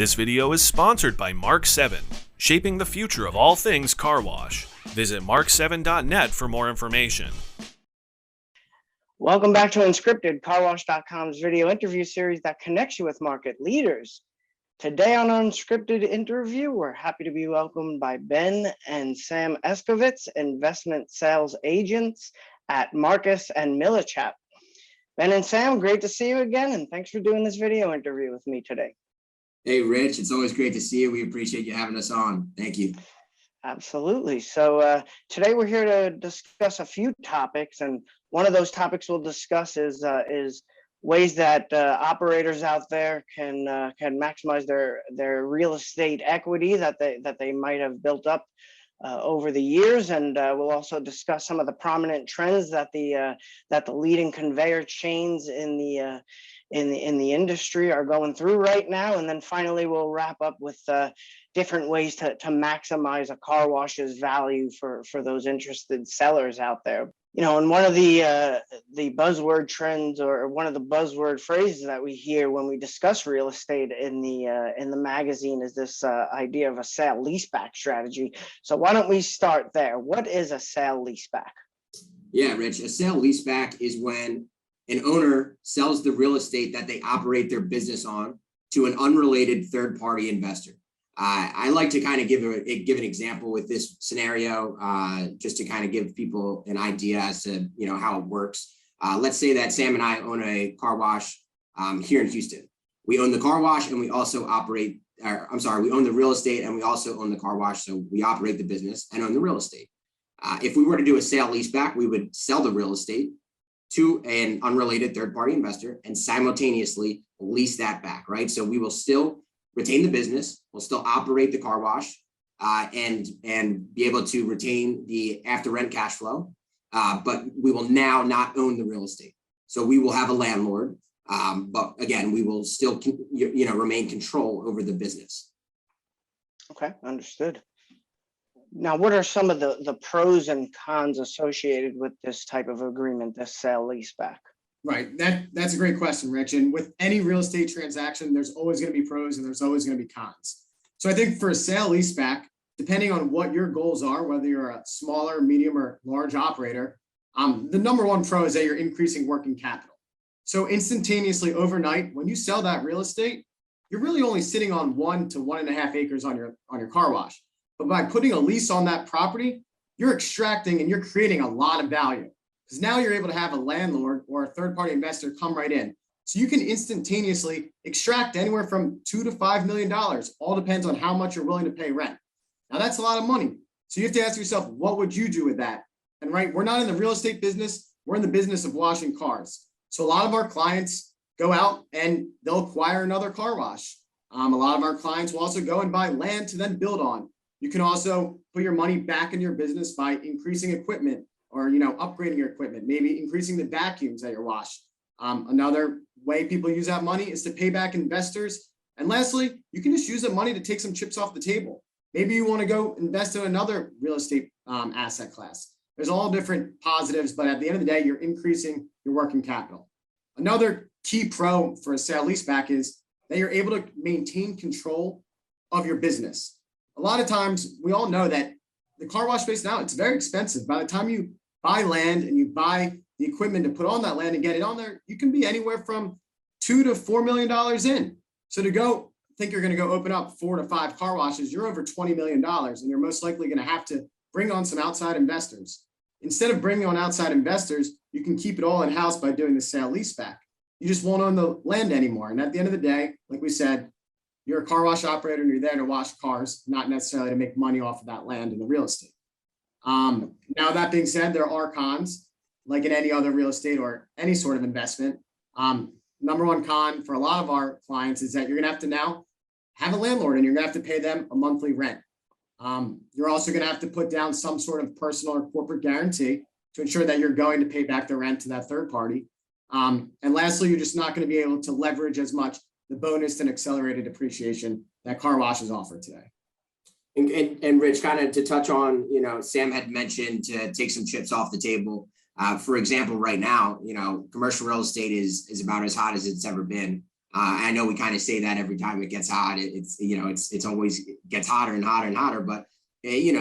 This video is sponsored by Mark 7, shaping the future of all things car wash. Visit mark7.net for more information. Welcome back to Unscripted, Carwash.com's video interview series that connects you with market leaders. Today on Unscripted interview, we're happy to be welcomed by Ben and Sam Etskovitz, investment sales agents at Marcus and Millichap. Ben and Sam, great to see you again, and thanks for doing this video interview with me today. Hey, Rich, it's always great to see you. We appreciate you having us on. Thank you. Absolutely. So today we're here to discuss a few topics, and one of those topics we'll discuss is ways that operators out there can maximize their real estate equity that they might have built up over the years, and we'll also discuss some of the prominent trends that the leading conveyor chains in the industry are going through right now. And then finally, we'll wrap up with different ways to maximize a car wash's value for those interested sellers out there. You know, and one of the buzzword trends, or one of the buzzword phrases that we hear when we discuss real estate in the magazine, is this idea of a sale leaseback strategy. So why don't we start there? What is a sale leaseback? Yeah, Rich, a sale leaseback is when an owner sells the real estate that they operate their business on to an unrelated third-party investor. I like to kind of give an example with this scenario, just to kind of give people an idea as to how it works. Let's say that Sam and I own a car wash here in Houston. We own the car wash, and we also we own the real estate, and we also own the car wash. So we operate the business and own the real estate. If we were to do a sale leaseback, we would sell the real estate to an unrelated third-party investor and simultaneously lease that back, right? So we will still retain the business, we'll still operate the car wash, and be able to retain the after rent cash flow, but we will now not own the real estate. So we will have a landlord, but again, we will still remain control over the business. Okay, understood. Now, what are some of the pros and cons associated with this type of agreement, this sale leaseback? Right. That's a great question, Rich. And with any real estate transaction, there's always going to be pros and there's always going to be cons. So I think for a sale leaseback, depending on what your goals are, whether you're a smaller, medium, or large operator, the number one pro is that you're increasing working capital. So instantaneously overnight, when you sell that real estate, you're really only sitting on 1 to 1.5 acres on your car wash. But by putting a lease on that property, you're extracting and you're creating a lot of value, because now you're able to have a landlord or a third-party investor come right in. So you can instantaneously extract anywhere from $2 to $5 million. All depends on how much you're willing to pay rent. Now that's a lot of money. So you have to ask yourself, what would you do with that? And right, we're not in the real estate business. We're in the business of washing cars. So a lot of our clients go out and they'll acquire another car wash. A lot of our clients will also go and buy land to then build on. You can also put your money back in your business by increasing equipment, or upgrading your equipment, maybe increasing the vacuums at your wash. Another way people use that money is to pay back investors. And lastly, you can just use the money to take some chips off the table. Maybe you want to go invest in another real estate asset class. There's all different positives, but at the end of the day, you're increasing your working capital. Another key pro for a sale leaseback is that you're able to maintain control of your business. A lot of times, we all know that the car wash space now, it's very expensive. By the time you buy land and you buy the equipment to put on that land and get it on there, you can be anywhere from $2 to $4 million in. So to think you're going to go open up 4 to 5 car washes, you're over $20 million, and you're most likely going to have to bring on some outside investors. Instead of bringing on outside investors, you can keep it all in-house by doing the sale leaseback. You just won't own the land anymore. And at the end of the day, like we said, you're a car wash operator and you're there to wash cars, not necessarily to make money off of that land and the real estate. Now, that being said, there are cons, like in any other real estate or any sort of investment. Number one con for a lot of our clients is that you're going to have to now have a landlord, and you're going to have to pay them a monthly rent. You're also going to have to put down some sort of personal or corporate guarantee to ensure that you're going to pay back the rent to that third party. And lastly, you're just not going to be able to leverage as much the bonus and accelerated depreciation that car washes offer today. And Rich, kind of to touch on, Sam had mentioned to take some chips off the table. For example, right now, commercial real estate is about as hot as it's ever been. I know we kind of say that every time it gets hot. It's always gets hotter and hotter and hotter. But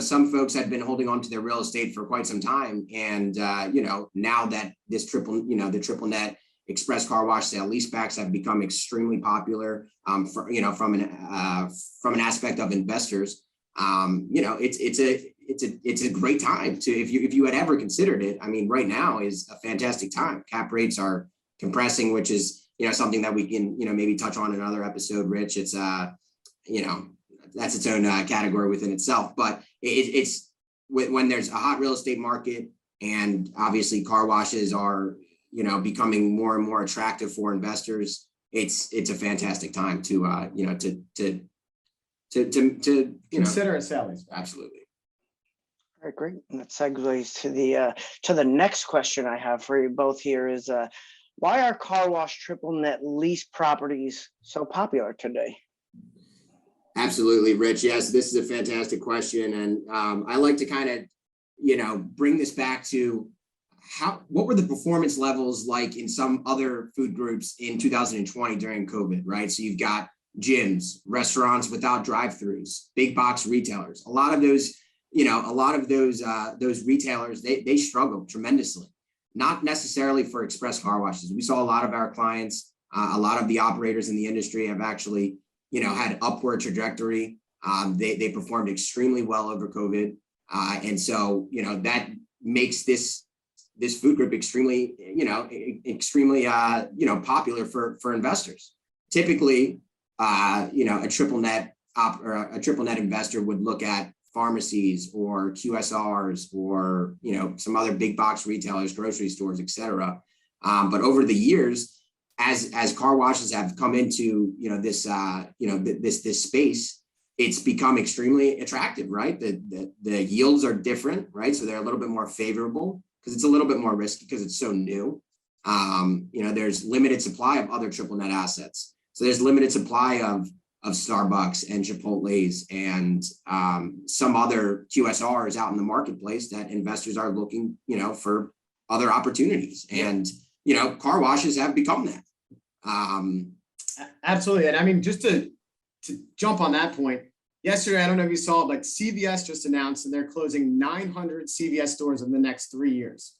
some folks had been holding on to their real estate for quite some time, and now that this the triple net express car wash sale leasebacks have become extremely popular from an aspect of investors. It's a great time to, if you had ever considered it. I mean, right now is a fantastic time. Cap rates are compressing, which is something that we can maybe touch on in another episode, Rich. It's that's its own category within itself. But it's when there's a hot real estate market, and obviously car washes are becoming more and more attractive for investors. It's a fantastic time to consider a sale leaseback. Absolutely. All right, great. And that segues to the next question I have for you both here is why are car wash triple net lease properties so popular today? Absolutely, Rich. Yes, this is a fantastic question. And I like to kind of, bring this back to what were the performance levels like in some other food groups in 2020 during COVID, right? So you've got gyms, restaurants without drive-throughs, big box retailers. A lot of those retailers, they struggled tremendously, not necessarily for express car washes. We saw a lot of our clients, a lot of the operators in the industry have actually, had upward trajectory. They performed extremely well over COVID. And so, that makes this food group extremely popular for investors. Typically, a triple net investor would look at pharmacies or QSRs or some other big box retailers, grocery stores, et cetera. But over the years, as car washes have come into this space, it's become extremely attractive, right? The yields are different, right? So they're a little bit more favorable because it's a little bit more risky because it's so new. There's limited supply of other triple net assets. So there's limited supply of Starbucks and Chipotle's and some other QSRs out in the marketplace that investors are looking, for other opportunities. And, car washes have become that. Absolutely. And I mean, just to jump on that point, yesterday, I don't know if you saw, but CVS just announced that they're closing 900 CVS stores in the next 3 years.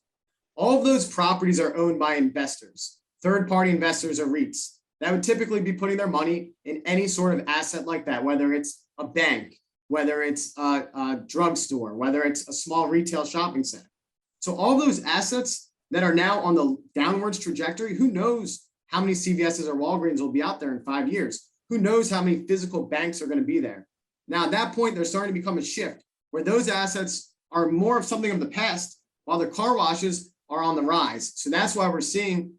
All of those properties are owned by investors, third-party investors or REITs. That would typically be putting their money in any sort of asset like that, whether it's a bank, whether it's a drugstore, whether it's a small retail shopping center. So all those assets that are now on the downwards trajectory, who knows how many CVSs or Walgreens will be out there in 5 years? Who knows how many physical banks are going to be there? Now, at that point, there's starting to become a shift where those assets are more of something of the past, while the car washes are on the rise. So that's why we're seeing,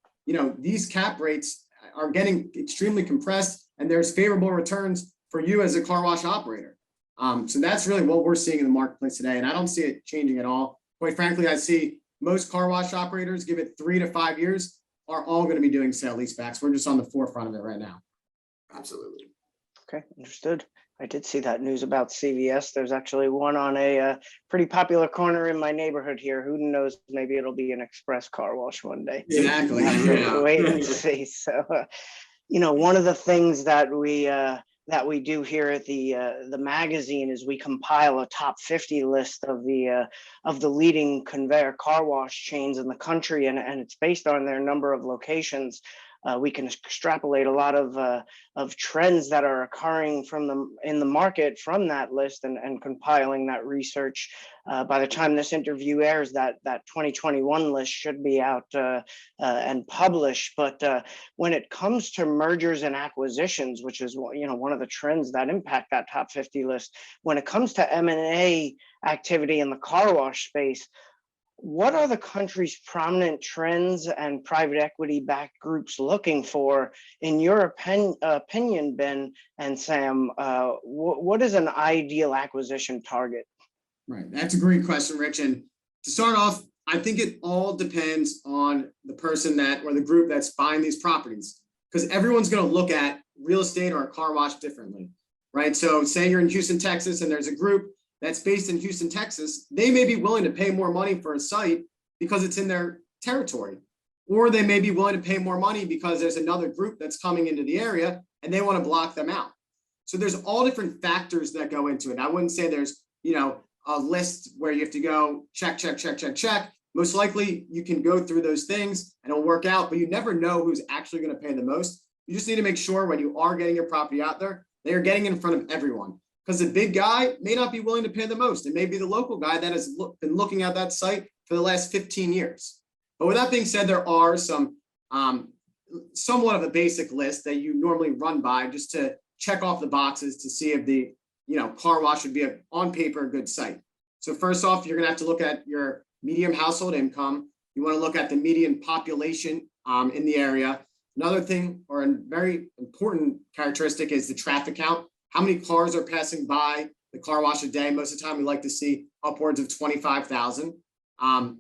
these cap rates are getting extremely compressed, and there's favorable returns for you as a car wash operator. So that's really what we're seeing in the marketplace today. And I don't see it changing at all. Quite frankly, I see most car wash operators, give it 3 to 5 years, are all going to be doing sale leasebacks. We're just on the forefront of it right now. Absolutely. Okay, understood. I did see that news about CVS. There's actually one on a pretty popular corner in my neighborhood here. Who knows? Maybe it'll be an express car wash one day. Exactly. Wait and see. So, one of the things that we do here at the magazine is we compile a top 50 list of the leading conveyor car wash chains in the country, and it's based on their number of locations. We can extrapolate a lot of trends that are occurring in the market from that list and compiling that research. By the time this interview airs, that 2021 list should be out and published. But when it comes to mergers and acquisitions, which is one of the trends that impact that top 50 list, when it comes to M&A activity in the car wash space, what are the country's prominent trends and private equity-backed groups looking for, in your opinion, Ben and Sam? What is an ideal acquisition target? Right. That's a great question, Rich. And to start off, I think it all depends on the person or the group that's buying these properties, because everyone's going to look at real estate or a car wash differently, right? So say you're in Houston, Texas, and there's a group that's based in Houston, Texas. They may be willing to pay more money for a site because it's in their territory. or they may be willing to pay more money because there's another group that's coming into the area and they want to block them out. So there's all different factors that go into it. I wouldn't say there's, a list where you have to go check. Most likely you can go through those things and it'll work out, but you never know who's actually going to pay the most. You just need to make sure when you are getting your property out there, they are getting in front of everyone, because the big guy may not be willing to pay the most. It may be the local guy that has been looking at that site for the last 15 years. But with that being said, there are some somewhat of a basic list that you normally run by just to check off the boxes to see if the car wash would be on paper a good site. So first off, you're gonna have to look at your median household income. You want to look at the median population in the area. Another thing, or a very important characteristic, is the traffic count. How many cars are passing by the car wash a day? Most of the time, we like to see upwards of 25,000.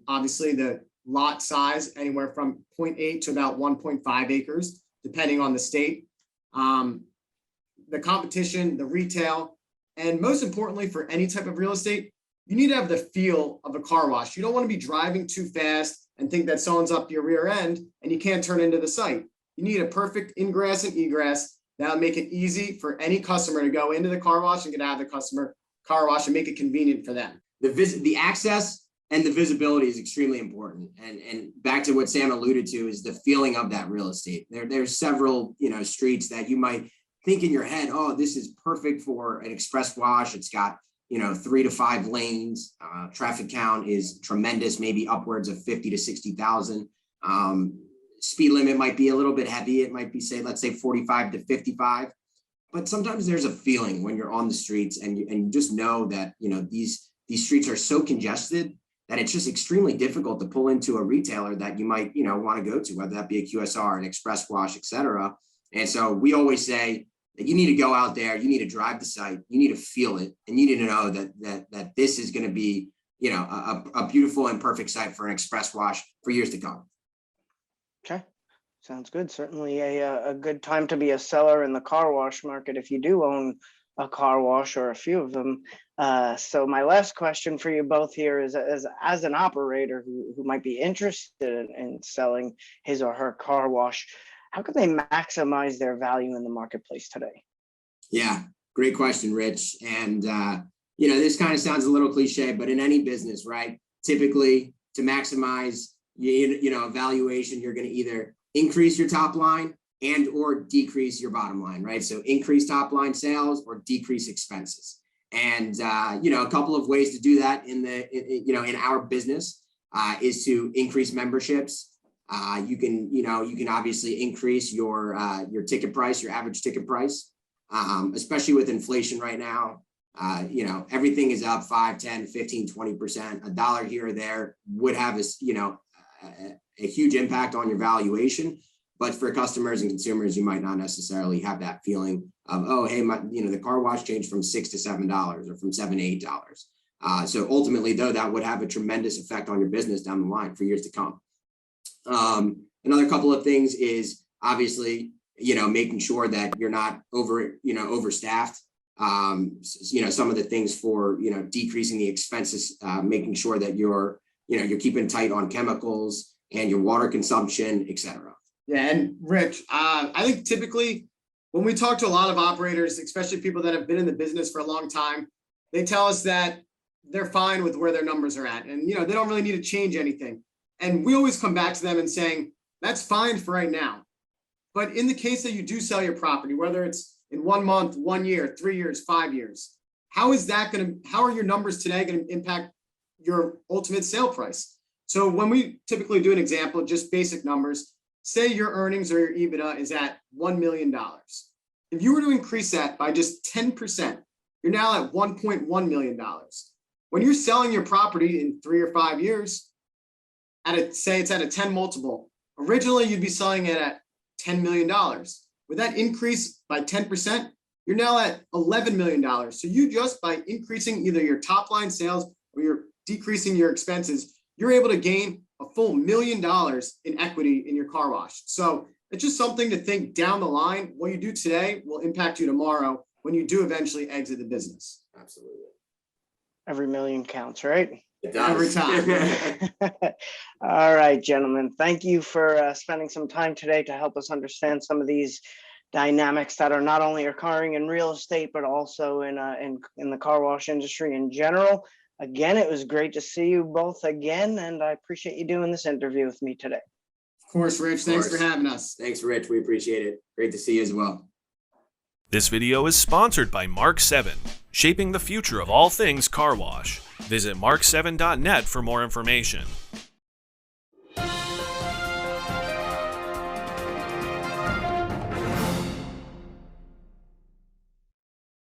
Obviously, the lot size, anywhere from 0.8 to about 1.5 acres, depending on the state. The competition, the retail, and most importantly, for any type of real estate, you need to have the feel of a car wash. You don't want to be driving too fast and think that someone's up your rear end and you can't turn into the site. You need a perfect ingress and egress that'll make it easy for any customer to go into the car wash and get out of the car wash and make it convenient for them. The access and the visibility is extremely important. And back to what Sam alluded to is the feeling of that real estate. There's several, streets that you might think in your head, oh, this is perfect for an express wash. It's got, 3 to 5 lanes. Traffic count is tremendous, maybe upwards of 50 to 60,000. Speed limit might be a little bit heavy. It might be, let's say 45 to 55. But sometimes there's a feeling when you're on the streets and you just know that, these streets are so congested that it's just extremely difficult to pull into a retailer that you might, want to go to, whether that be a QSR, an express wash, et cetera. And so we always say that you need to go out there, you need to drive the site, you need to feel it, and you need to know that this is going to be, a beautiful and perfect site for an express wash for years to come. Okay, sounds good. Certainly a good time to be a seller in the car wash market if you do own a car wash or a few of them. So my last question for you both here is, as an operator who might be interested in selling his or her car wash, how can they maximize their value in the marketplace today? Yeah, great question, Rich. And, this kind of sounds a little cliche, but in any business, right? Typically, to maximize, valuation, you're going to either increase your top line and or decrease your bottom line, right? So increase top line sales or decrease expenses. And, a couple of ways to do that in our business is to increase memberships. You can obviously increase your ticket price, your average ticket price, especially with inflation right now. Everything is up 5, 10, 15, 20%. A dollar here or there would have a huge impact on your valuation. But for customers and consumers, you might not necessarily have that feeling of, oh, hey, the car wash changed from $6 to $7 or from $7 to $8. So ultimately, though, that would have a tremendous effect on your business down the line for years to come. Another couple of things is obviously, making sure that you're not overstaffed. Some of the things for, decreasing the expenses, making sure that you're keeping tight on chemicals and your water consumption, et cetera. Yeah, and Rich, I think typically when we talk to a lot of operators, especially people that have been in the business for a long time, they tell us that they're fine with where their numbers are at. And, they don't really need to change anything. And we always come back to them and saying, that's fine for right now. But in the case that you do sell your property, whether it's in 1 month, 1 year, 3 years, 5 years, how are your numbers today going to impact your ultimate sale price? So when we typically do an example, just basic numbers, say your earnings or your EBITDA is at $1 million. If you were to increase that by just 10%, you're now at $1.1 million. When you're selling your property in 3 or 5 years, say it's at a 10 multiple, originally you'd be selling it at $10 million. With that increase by 10%, you're now at $11 million. So you just by increasing either your top line sales or you're decreasing your expenses, you're able to gain a full $1 million in equity in your car wash. So it's just something to think down the line. What you do today will impact you tomorrow when you do eventually exit the business. Absolutely. Every million counts, right? It does. Every time. All right, gentlemen, thank you for spending some time today to help us understand some of these dynamics that are not only occurring in real estate, but also in the car wash industry in general. Again, it was great to see you both again, and I appreciate you doing this interview with me today. Of course, Rich. Thanks for having us. Thanks, Rich. We appreciate it. Great to see you as well. This video is sponsored by Mark 7, shaping the future of all things car wash. Visit mark7.net for more information.